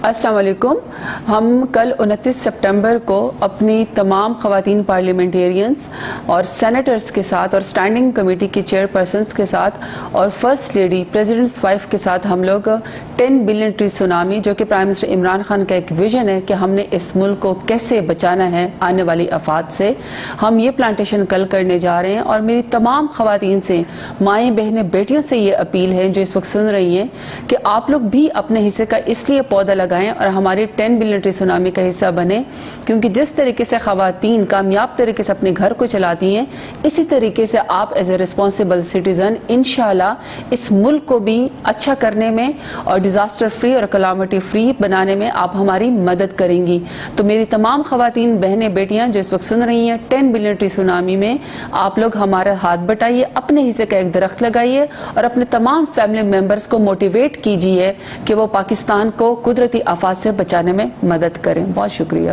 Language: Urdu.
السلام علیکم. ہم کل 29 سپٹمبر کو اپنی تمام خواتین پارلیمنٹیرینز اور سینیٹرز کے ساتھ اور اسٹینڈنگ کمیٹی کی چیئر پرسنز کے ساتھ اور فرسٹ لیڈی پریزیڈنٹس وائف کے ساتھ ہم لوگ 10 بلین ٹری سونامی جو کہ پرائم منسٹر عمران خان کا ایک ویژن ہے کہ ہم نے اس ملک کو کیسے بچانا ہے آنے والی آفات سے، ہم یہ پلانٹیشن کل کرنے جا رہے ہیں. اور میری تمام خواتین سے، مائیں بہنیں بیٹیوں سے یہ اپیل ہے جو اس وقت سن رہی ہیں کہ آپ لوگ بھی اپنے حصے کا اس لیے پودا لگائیں اور ہماری 10 بلین ٹری سونامی کا حصہ بنے، کیونکہ جس طریقے سے خواتین کامیاب طریقے سے اپنے گھر کو چلاتی ہیں، اسی طریقے سے آپ ایز اے ریسپانسبل سٹیزن انشاءاللہ اس ملک کو بھی اچھا کرنے میں اور ڈیزاسٹر فری اور کلامٹی فری بنانے میں آپ ہماری مدد کریں گی. تو میری تمام خواتین بہنیں بیٹیاں جو اس وقت سن رہی ہیں، 10 بلین ٹری سونامی میں آپ لوگ ہمارا ہاتھ بٹائیے، اپنے حصے کا ایک درخت لگائیے اور اپنے تمام فیملی ممبرز کو موٹیویٹ کیجیے کہ وہ پاکستان کو قدرتی آفات سے بچانے میں مدد کریں. بہت شکریہ.